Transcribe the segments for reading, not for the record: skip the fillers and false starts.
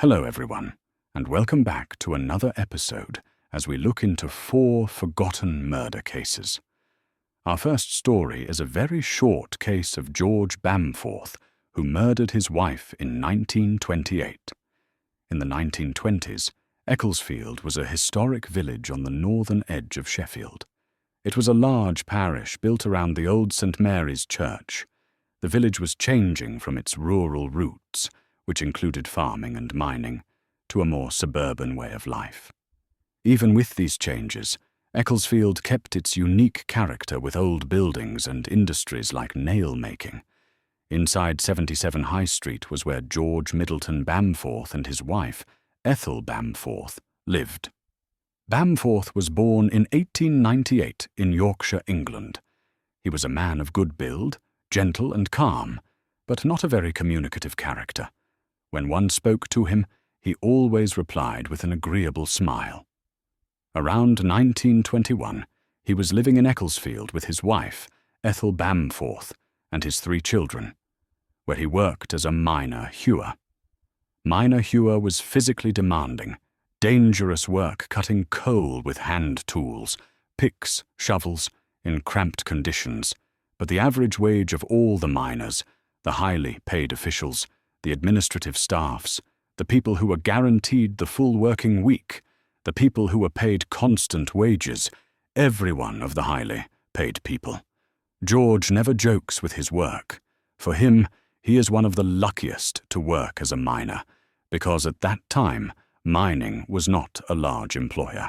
Hello everyone, and welcome back to another episode as we look into 4 forgotten murder cases. Our first story is a very short case of George Bamforth, who murdered his wife in 1928. In the 1920s, Ecclesfield was a historic village on the northern edge of Sheffield. It was a large parish built around the old St. Mary's Church. The village was changing from its rural roots, which included farming and mining, to a more suburban way of life. Even with these changes, Ecclesfield kept its unique character with old buildings and industries like nail-making. Inside 77 High Street was where George Middleton Bamforth and his wife, Ethel Bamforth, lived. Bamforth was born in 1898 in Yorkshire, England. He was a man of good build, gentle and calm, but not a very communicative character. When one spoke to him, he always replied with an agreeable smile. Around 1921, he was living in Ecclesfield with his wife, Ethel Bamforth, and his 3 children, where he worked as a miner hewer. Miner hewer was physically demanding, dangerous work cutting coal with hand tools, picks, shovels, in cramped conditions, but the average wage of all the miners, the highly paid officials, the administrative staffs, the people who were guaranteed the full working week, the people who were paid constant wages, everyone of the highly paid people. George never jokes with his work. For him, he is one of the luckiest to work as a miner, because at that time, mining was not a large employer.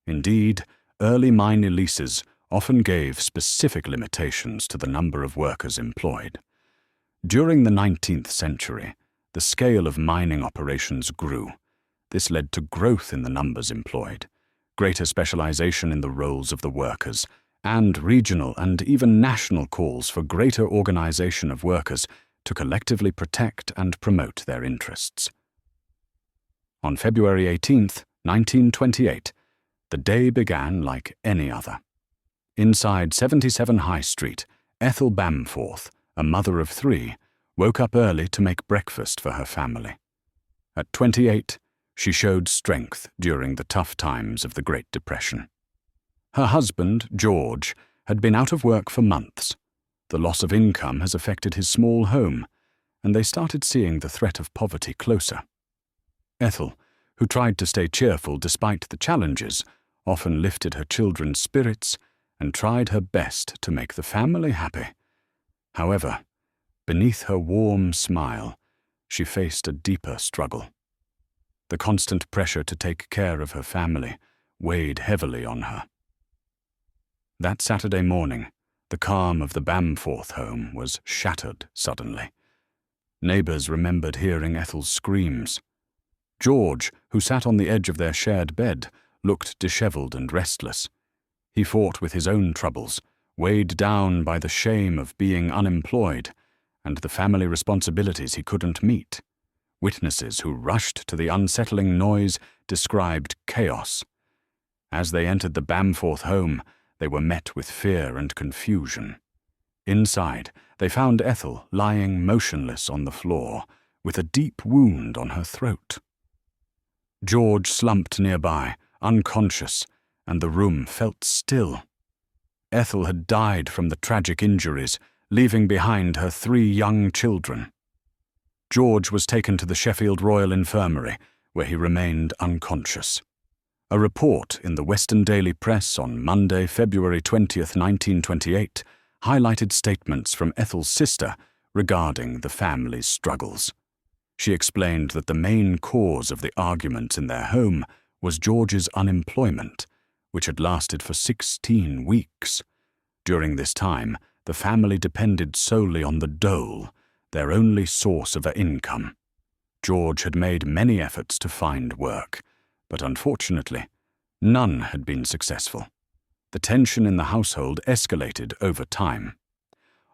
Indeed, early mine leases often gave specific limitations to the number of workers employed. During the 19th century, the scale of mining operations grew. This led to growth in the numbers employed, greater specialization in the roles of the workers, and regional and even national calls for greater organization of workers to collectively protect and promote their interests. On February 18, 1928, the day began like any other. Inside 77 High Street, Ethel Bamforth, a mother of 3, woke up early to make breakfast for her family. At 28, she showed strength during the tough times of the Great Depression. Her husband, George, had been out of work for months. The loss of income has affected his small home, and they started seeing the threat of poverty closer. Ethel, who tried to stay cheerful despite the challenges, often lifted her children's spirits and tried her best to make the family happy. However, beneath her warm smile, she faced a deeper struggle. The constant pressure to take care of her family weighed heavily on her. That Saturday morning, the calm of the Bamforth home was shattered suddenly. Neighbors remembered hearing Ethel's screams. George, who sat on the edge of their shared bed, looked disheveled and restless. He fought with his own troubles, weighed down by the shame of being unemployed and the family responsibilities he couldn't meet. Witnesses who rushed to the unsettling noise described chaos. As they entered the Bamforth home, they were met with fear and confusion. Inside, they found Ethel lying motionless on the floor, with a deep wound on her throat. George slumped nearby, unconscious, and the room felt still. Ethel had died from the tragic injuries, leaving behind her 3 young children. George was taken to the Sheffield Royal Infirmary, where he remained unconscious. A report in the Western Daily Press on Monday, February 20, 1928, highlighted statements from Ethel's sister regarding the family's struggles. She explained that the main cause of the arguments in their home was George's unemployment, which had lasted for 16 weeks. During this time, the family depended solely on the dole, their only source of income. George had made many efforts to find work, but unfortunately, none had been successful. The tension in the household escalated over time.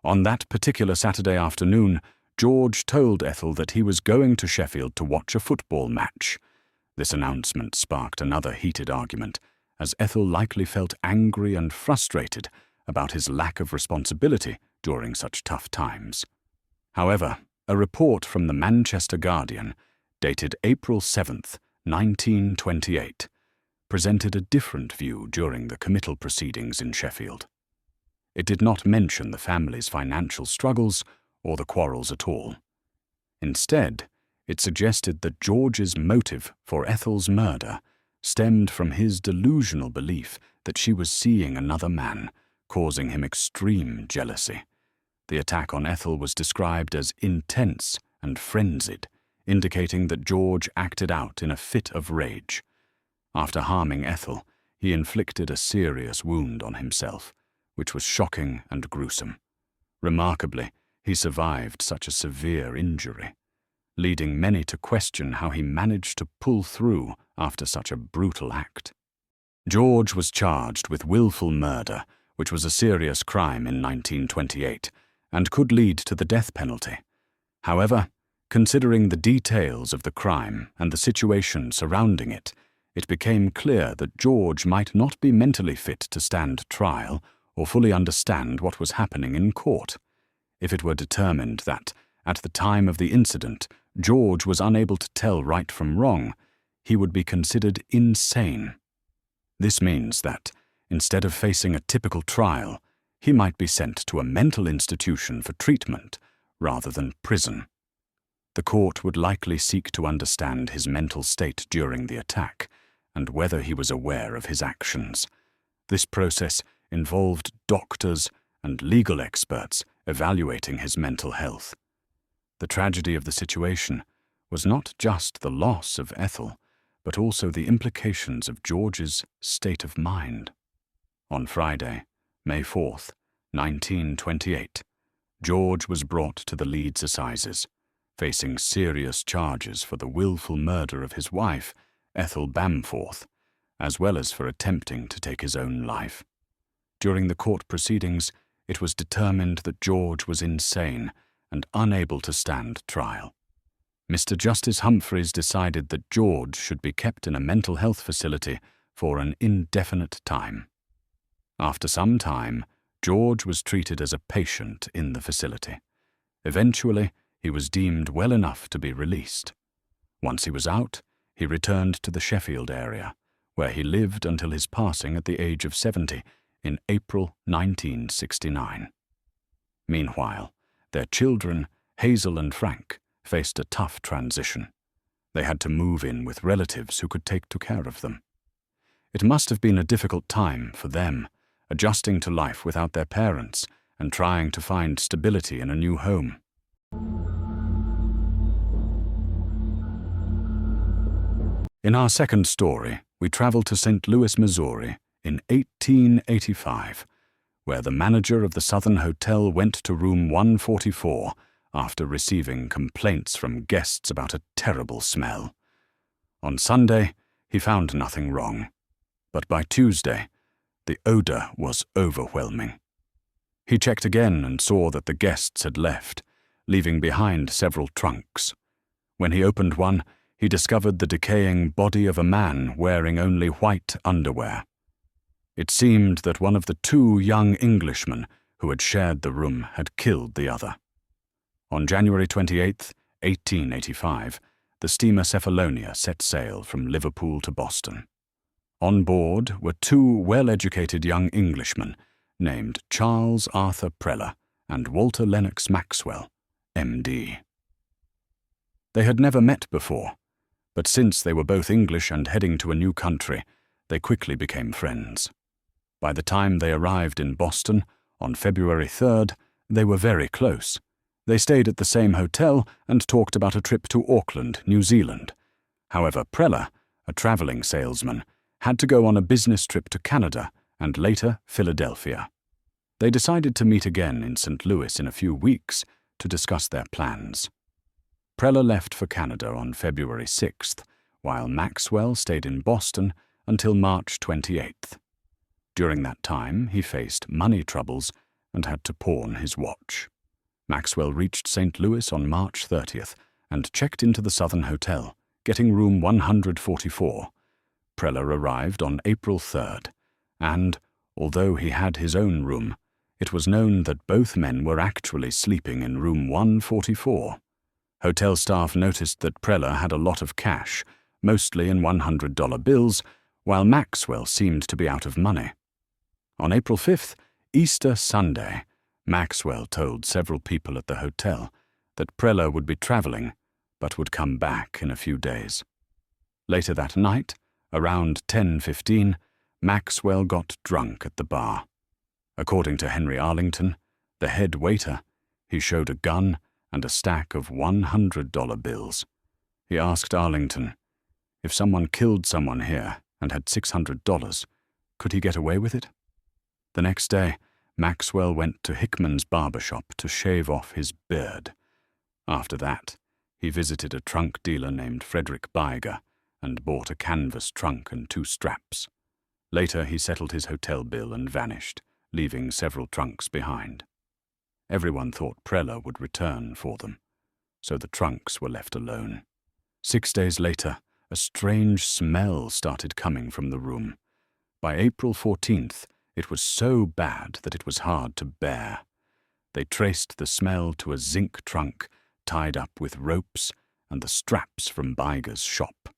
On that particular Saturday afternoon, George told Ethel that he was going to Sheffield to watch a football match. This announcement sparked another heated argument, as Ethel likely felt angry and frustrated about his lack of responsibility during such tough times. However, a report from the Manchester Guardian dated April 7th, 1928, presented a different view during the committal proceedings in Sheffield. It did not mention the family's financial struggles or the quarrels at all. Instead, it suggested that George's motive for Ethel's murder stemmed from his delusional belief that she was seeing another man, causing him extreme jealousy. The attack on Ethel was described as intense and frenzied, indicating that George acted out in a fit of rage. After harming Ethel, he inflicted a serious wound on himself, which was shocking and gruesome. Remarkably, he survived such a severe injury, leading many to question how he managed to pull through after such a brutal act. George was charged with willful murder, which was a serious crime in 1928 and could lead to the death penalty. However, considering the details of the crime and the situation surrounding it, it became clear that George might not be mentally fit to stand trial or fully understand what was happening in court. If it were determined that, at the time of the incident, George was unable to tell right from wrong, he would be considered insane. This means that, instead of facing a typical trial, he might be sent to a mental institution for treatment rather than prison. The court would likely seek to understand his mental state during the attack and whether he was aware of his actions. This process involved doctors and legal experts evaluating his mental health. The tragedy of the situation was not just the loss of Ethel, but also the implications of George's state of mind. On Friday, May 4th, 1928, George was brought to the Leeds Assizes, facing serious charges for the willful murder of his wife, Ethel Bamforth, as well as for attempting to take his own life. During the court proceedings, it was determined that George was insane and unable to stand trial. Mr. Justice Humphreys decided that George should be kept in a mental health facility for an indefinite time. After some time, George was treated as a patient in the facility. Eventually, he was deemed well enough to be released. Once he was out, he returned to the Sheffield area, where he lived until his passing at the age of 70 in April 1969. Meanwhile, their children, Hazel and Frank, faced a tough transition. They had to move in with relatives who could take care of them. It must have been a difficult time for them, adjusting to life without their parents and trying to find stability in a new home. In our second story, we travel to St. Louis, Missouri in 1885, where the manager of the Southern Hotel went to room 144 after receiving complaints from guests about a terrible smell. On Sunday, he found nothing wrong, but by Tuesday, the odor was overwhelming. He checked again and saw that the guests had left, leaving behind several trunks. When he opened one, he discovered the decaying body of a man wearing only white underwear. It seemed that one of the two young Englishmen who had shared the room had killed the other. On January 28, 1885, the steamer Cephalonia set sail from Liverpool to Boston. On board were two well-educated young Englishmen named Charles Arthur Preller and Walter Lennox Maxwell, M.D. They had never met before, but since they were both English and heading to a new country, they quickly became friends. By the time they arrived in Boston, on February 3rd, they were very close. They stayed at the same hotel and talked about a trip to Auckland, New Zealand. However, Preller, a traveling salesman, had to go on a business trip to Canada and later Philadelphia. They decided to meet again in St. Louis in a few weeks to discuss their plans. Preller left for Canada on February 6th, while Maxwell stayed in Boston until March 28th. During that time, he faced money troubles and had to pawn his watch. Maxwell reached St. Louis on March 30th and checked into the Southern Hotel, getting room 144. Preller arrived on April 3rd, and, although he had his own room, it was known that both men were actually sleeping in room 144. Hotel staff noticed that Preller had a lot of cash, mostly in $100 bills, while Maxwell seemed to be out of money. On April 5th, Easter Sunday, Maxwell told several people at the hotel that Preller would be traveling, but would come back in a few days. Later that night, around 10:15, Maxwell got drunk at the bar. According to Henry Arlington, the head waiter, he showed a gun and a stack of $100 bills. He asked Arlington, if someone killed someone here and had $600, could he get away with it? The next day, Maxwell went to Hickman's barber shop to shave off his beard. After that, he visited a trunk dealer named Frederick Beiger and bought a canvas trunk and 2 straps. Later, he settled his hotel bill and vanished, leaving several trunks behind. Everyone thought Preller would return for them, so the trunks were left alone. 6 days later, a strange smell started coming from the room. By April 14th, it was so bad that it was hard to bear. They traced the smell to a zinc trunk tied up with ropes and the straps from Beiger's shop.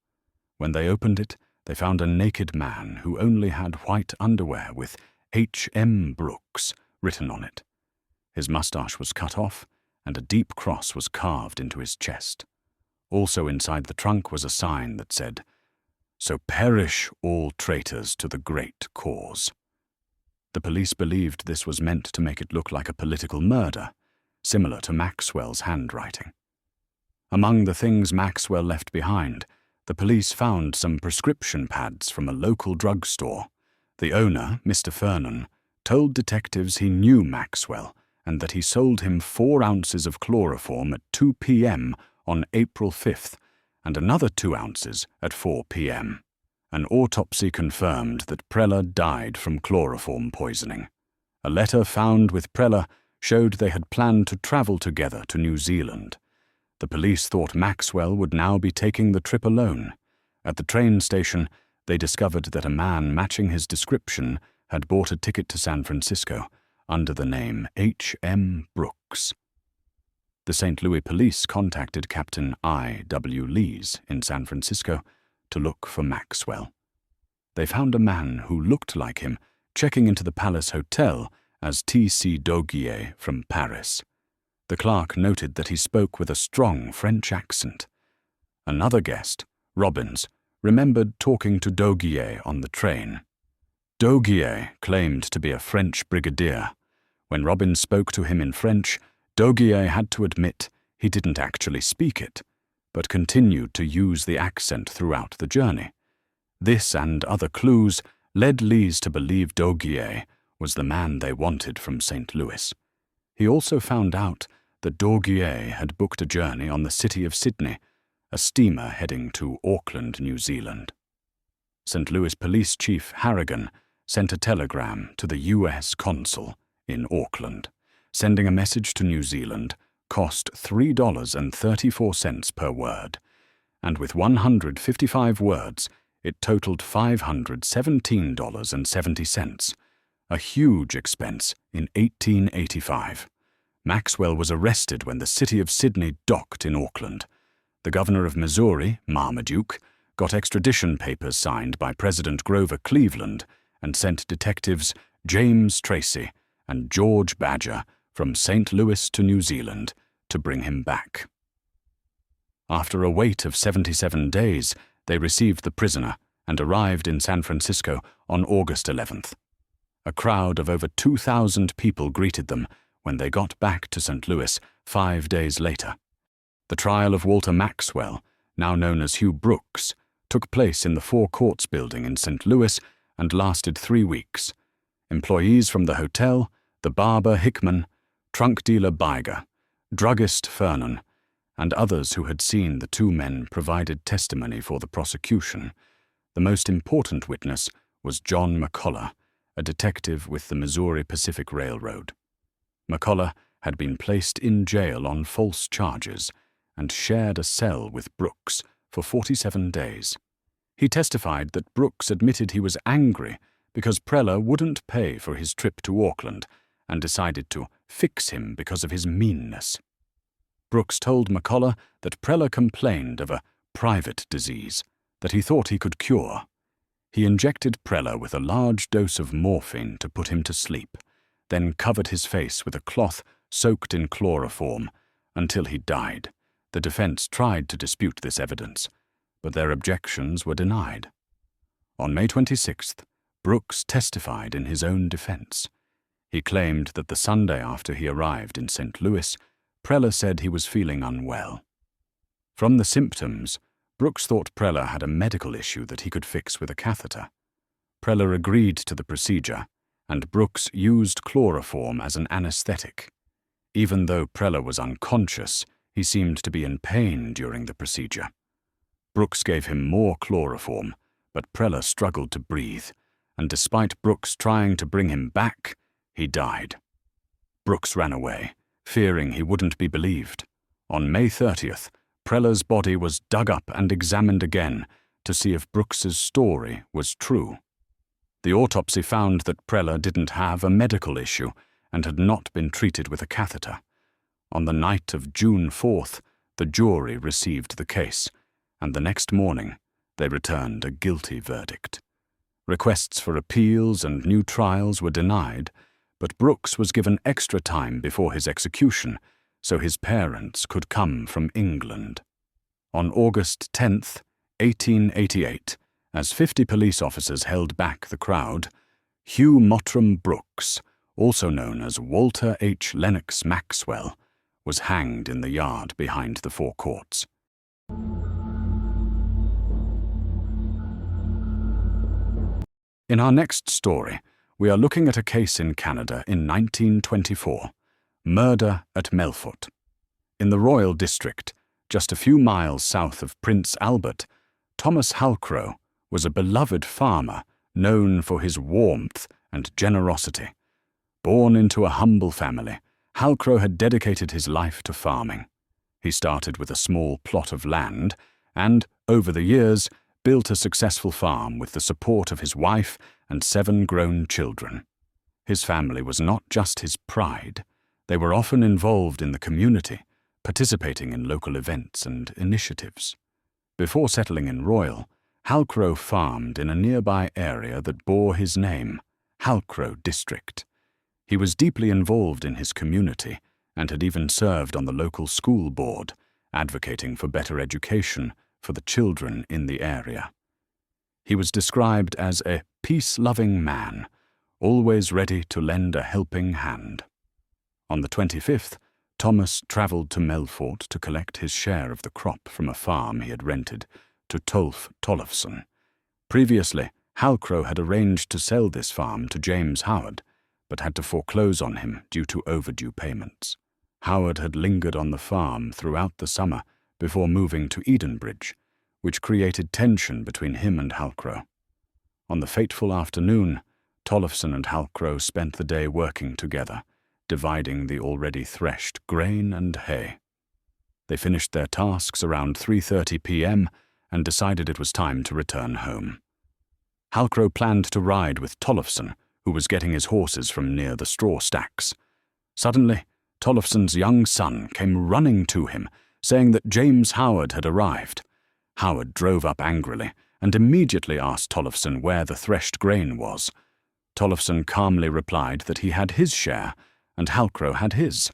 When they opened it, they found a naked man who only had white underwear with H.M. Brooks written on it. His mustache was cut off, and a deep cross was carved into his chest. Also inside the trunk was a sign that said, "So perish all traitors to the great cause." The police believed this was meant to make it look like a political murder, similar to Maxwell's handwriting. Among the things Maxwell left behind, the police found some prescription pads from a local drugstore. The owner, Mr. Fernan, told detectives he knew Maxwell and that he sold him 4 ounces of chloroform at 2 p.m. on April 5th and another 2 ounces at 4 p.m. An autopsy confirmed that Preller died from chloroform poisoning. A letter found with Preller showed they had planned to travel together to New Zealand. The police thought Maxwell would now be taking the trip alone. At the train station, they discovered that a man matching his description had bought a ticket to San Francisco under the name H.M. Brooks. The St. Louis police contacted Captain I.W. Lees in San Francisco to look for Maxwell. They found a man who looked like him checking into the Palace Hotel as T.C. Dauguier from Paris. The clerk noted that he spoke with a strong French accent. Another guest, Robbins, remembered talking to Dauguier on the train. Dauguier claimed to be a French brigadier. When Robbins spoke to him in French, Dauguier had to admit he didn't actually speak it, but continued to use the accent throughout the journey. This and other clues led Lees to believe Dauguier was the man they wanted from St. Louis. He also found out that Dauguier had booked a journey on the City of Sydney, a steamer heading to Auckland, New Zealand. St. Louis Police Chief Harrigan sent a telegram to the U.S. consul in Auckland. Sending a message to New Zealand cost $3.34 per word, and with 155 words, it totaled $517.70, a huge expense in 1885. Maxwell was arrested when the City of Sydney docked in Auckland. The governor of Missouri, Marmaduke, got extradition papers signed by President Grover Cleveland and sent detectives James Tracy and George Badger from St. Louis to New Zealand to bring him back. After a wait of 77 days, they received the prisoner and arrived in San Francisco on August 11th. A crowd of over 2,000 people greeted them when they got back to St. Louis 5 days later. The trial of Walter Maxwell, now known as Hugh Brooks, took place in the Four Courts building in St. Louis and lasted 3 weeks. Employees from the hotel, the barber Hickman, trunk dealer Beiger, druggist Fernan, and others who had seen the 2 men provided testimony for the prosecution. The most important witness was John McCullough, a detective with the Missouri Pacific Railroad. McCullough had been placed in jail on false charges and shared a cell with Brooks for 47 days. He testified that Brooks admitted he was angry because Preller wouldn't pay for his trip to Auckland and decided to fix him because of his meanness. Brooks told McCullough that Preller complained of a private disease that he thought he could cure. He injected Preller with a large dose of morphine to put him to sleep, then covered his face with a cloth soaked in chloroform until he died. The defense tried to dispute this evidence, but their objections were denied. On May 26th, Brooks testified in his own defense. He claimed that the Sunday after he arrived in St. Louis, Preller said he was feeling unwell. From the symptoms, Brooks thought Preller had a medical issue that he could fix with a catheter. Preller agreed to the procedure, and Brooks used chloroform as an anesthetic. Even though Preller was unconscious, he seemed to be in pain during the procedure. Brooks gave him more chloroform, but Preller struggled to breathe, and despite Brooks trying to bring him back, he died. Brooks ran away, fearing he wouldn't be believed. On May 30th, Preller's body was dug up and examined again to see if Brooks's story was true. The autopsy found that Preller didn't have a medical issue and had not been treated with a catheter. On the night of June 4th, the jury received the case, and the next morning they returned a guilty verdict. Requests for appeals and new trials were denied, but Brooks was given extra time before his execution so his parents could come from England. On August 10th, 1888, as 50 police officers held back the crowd, Hugh Mottram Brooks, also known as Walter H. Lennox Maxwell, was hanged in the yard behind the Four Courts. In our next story, we are looking at a case in Canada in 1924, murder at Melfort. In the Royal District, just a few miles south of Prince Albert, Thomas Halcro was a beloved farmer known for his warmth and generosity. Born into a humble family, Halcro had dedicated his life to farming. He started with a small plot of land and, over the years, built a successful farm with the support of his wife and 7 grown children. His family was not just his pride. They were often involved in the community, participating in local events and initiatives. Before settling in Royal, Halcro farmed in a nearby area that bore his name, Halcro District. He was deeply involved in his community and had even served on the local school board, advocating for better education for the children in the area. He was described as a peace-loving man, always ready to lend a helping hand. On the 25th, Thomas travelled to Melfort to collect his share of the crop from a farm he had rented to Tolf Tollefson. Previously, Halcro had arranged to sell this farm to James Howard, but had to foreclose on him due to overdue payments. Howard had lingered on the farm throughout the summer before moving to Edenbridge, which created tension between him and Halcro. On the fateful afternoon, Tollefson and Halcro spent the day working together, dividing the already threshed grain and hay. They finished their tasks around 3:30 p.m. and decided it was time to return home. Halcro planned to ride with Tollefson, who was getting his horses from near the straw stacks. Suddenly, Tollefson's young son came running to him, saying that James Howard had arrived. Howard drove up angrily and immediately asked Tollefson where the threshed grain was. Tollefson calmly replied that he had his share, and Halcro had his.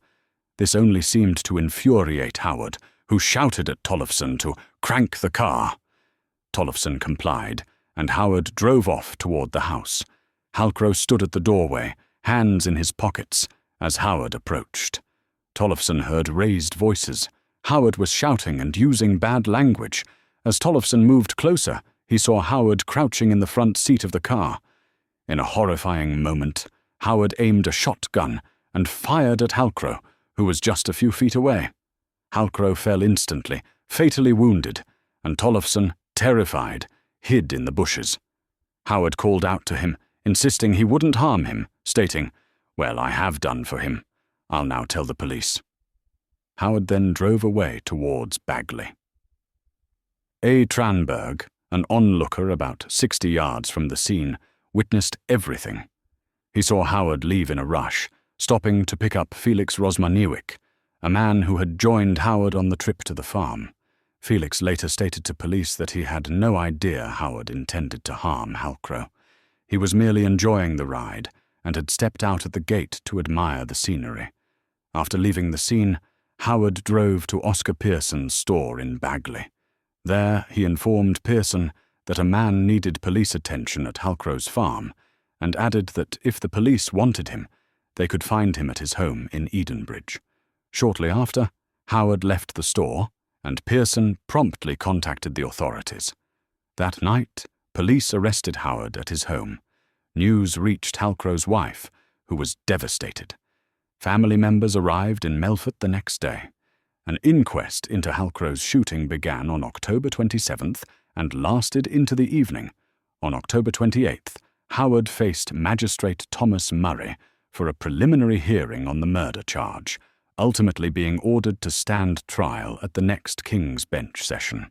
This only seemed to infuriate Howard, who shouted at Tollefson to crank the car. Tollefson complied, and Howard drove off toward the house. Halcro stood at the doorway, hands in his pockets, as Howard approached. Tollefson heard raised voices. Howard was shouting and using bad language. As Tollefson moved closer, he saw Howard crouching in the front seat of the car. In a horrifying moment, Howard aimed a shotgun and fired at Halcro, who was just a few feet away. Halcro fell instantly, fatally wounded, and Tollefson, terrified, hid in the bushes. Howard called out to him, insisting he wouldn't harm him, stating, "Well, I have done for him. I'll now tell the police." Howard then drove away towards Bagley. A. Tranberg, an onlooker about 60 yards from the scene, witnessed everything. He saw Howard leave in a rush, stopping to pick up Felix Rosmaniewicz, a man who had joined Howard on the trip to the farm. Felix later stated to police that he had no idea Howard intended to harm Halcro. He was merely enjoying the ride and had stepped out at the gate to admire the scenery. After leaving the scene, Howard drove to Oscar Pearson's store in Bagley. There, he informed Pearson that a man needed police attention at Halcro's farm, and added that if the police wanted him, they could find him at his home in Edenbridge. Shortly after, Howard left the store, and Pearson promptly contacted the authorities. That night, police arrested Howard at his home. News reached Halcro's wife, who was devastated. Family members arrived in Melfort the next day. An inquest into Halcro's shooting began on October 27th and lasted into the evening. On October 28th, Howard faced Magistrate Thomas Murray for a preliminary hearing on the murder charge, ultimately being ordered to stand trial at the next King's Bench session.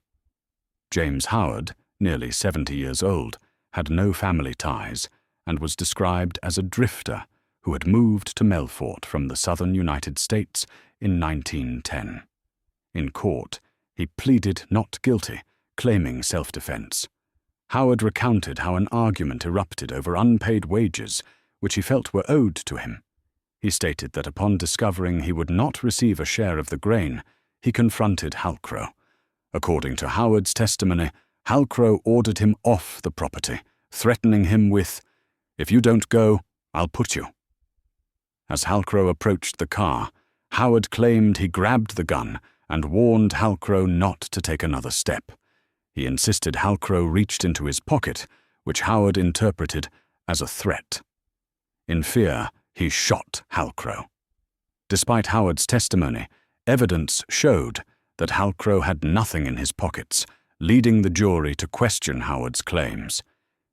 James Howard, nearly 70 years old, had no family ties and was described as a drifter who had moved to Melfort from the southern United States in 1910. In court, he pleaded not guilty, claiming self-defense. Howard recounted how an argument erupted over unpaid wages, which he felt were owed to him. He stated that upon discovering he would not receive a share of the grain, he confronted Halcro. According to Howard's testimony, Halcro ordered him off the property, threatening him with, "If you don't go, I'll put you." As Halcro approached the car, Howard claimed he grabbed the gun and warned Halcro not to take another step. He insisted Halcro reached into his pocket, which Howard interpreted as a threat. In fear, he shot Halcro. Despite Howard's testimony, evidence showed that Halcro had nothing in his pockets, leading the jury to question Howard's claims.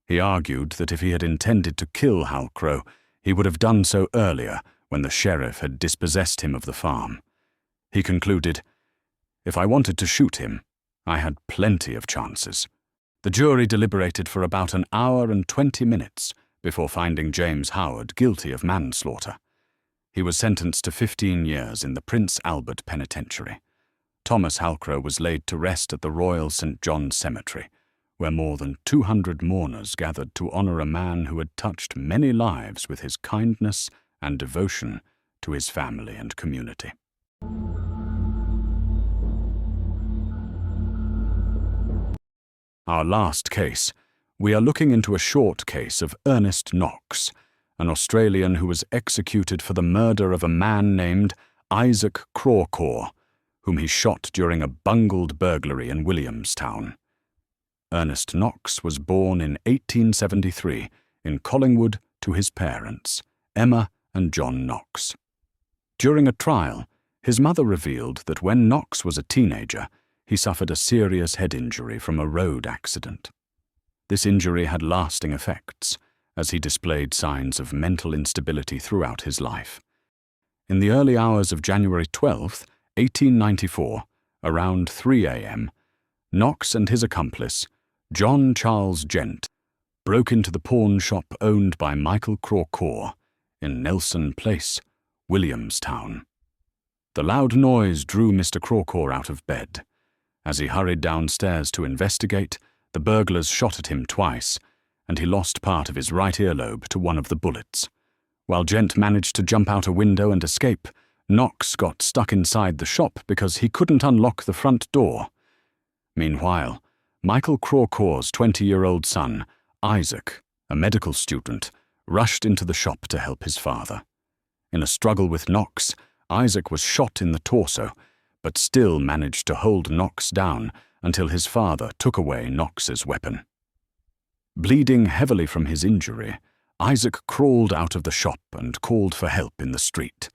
He argued that if he had intended to kill Halcro, he would have done so earlier when the sheriff had dispossessed him of the farm. He concluded, "If I wanted to shoot him, I had plenty of chances." The jury deliberated for about an hour and 20 minutes before finding James Howard guilty of manslaughter. He was sentenced to 15 years in the Prince Albert Penitentiary. Thomas Halcro was laid to rest at the Royal St. John's Cemetery, where more than 200 mourners gathered to honor a man who had touched many lives with his kindness and devotion to his family and community. Our last case, we are looking into a short case of Ernest Knox, an Australian who was executed for the murder of a man named Isaac Crawcore, whom he shot during a bungled burglary in Williamstown. Ernest Knox was born in 1873 in Collingwood to his parents, Emma and John Knox. During a trial, his mother revealed that when Knox was a teenager, he suffered a serious head injury from a road accident. This injury had lasting effects, as he displayed signs of mental instability throughout his life. In the early hours of January 12, 1894, around 3 a.m., Knox and his accomplice, John Charles Gent, broke into the pawn shop owned by Michael Crawcore in Nelson Place, Williamstown. The loud noise drew Mr. Crawcore out of bed. As he hurried downstairs to investigate, the burglars shot at him twice, and he lost part of his right earlobe to one of the bullets. While Gent managed to jump out a window and escape, Knox got stuck inside the shop because he couldn't unlock the front door. Meanwhile, Michael Crawcore's 20-year-old son, Isaac, a medical student, rushed into the shop to help his father. In a struggle with Knox, Isaac was shot in the torso, but still managed to hold Knox down until his father took away Knox's weapon. Bleeding heavily from his injury, Isaac crawled out of the shop and called for help in the street.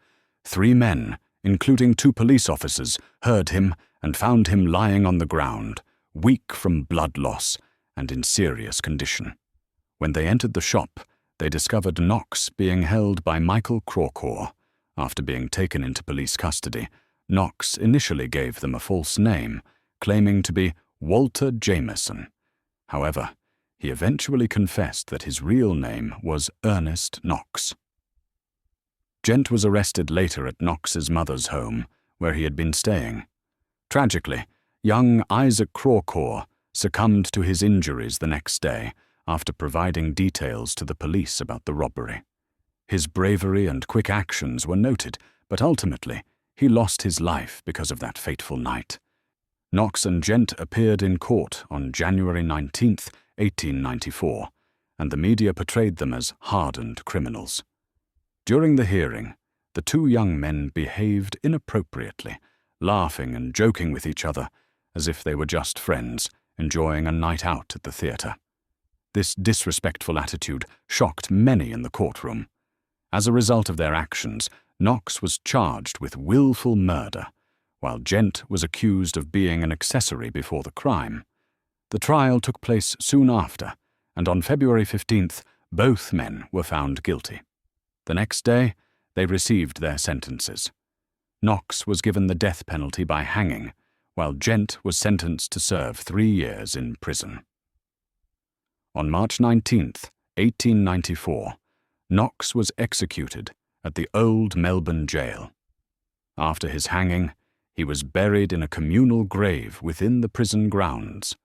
3 men, including 2 police officers, heard him and found him lying on the ground, weak from blood loss and in serious condition. When they entered the shop, they discovered Knox being held by Michael Crawcore. After being taken into police custody, Knox initially gave them a false name, claiming to be Walter Jameson. However, he eventually confessed that his real name was Ernest Knox. Gent was arrested later at Knox's mother's home, where he had been staying. Tragically, young Isaac Crawcore succumbed to his injuries the next day after providing details to the police about the robbery. His bravery and quick actions were noted, but ultimately, he lost his life because of that fateful night. Knox and Gent appeared in court on January 19, 1894, and the media portrayed them as hardened criminals. During the hearing, the two young men behaved inappropriately, laughing and joking with each other as if they were just friends, enjoying a night out at the theatre. This disrespectful attitude shocked many in the courtroom. As a result of their actions, Knox was charged with willful murder, while Gent was accused of being an accessory before the crime. The trial took place soon after, and on February 15th, both men were found guilty. The next day, they received their sentences. Knox was given the death penalty by hanging, while Gent was sentenced to serve 3 years in prison. On March 19, 1894, Knox was executed at the Old Melbourne Jail. After his hanging, he was buried in a communal grave within the prison grounds.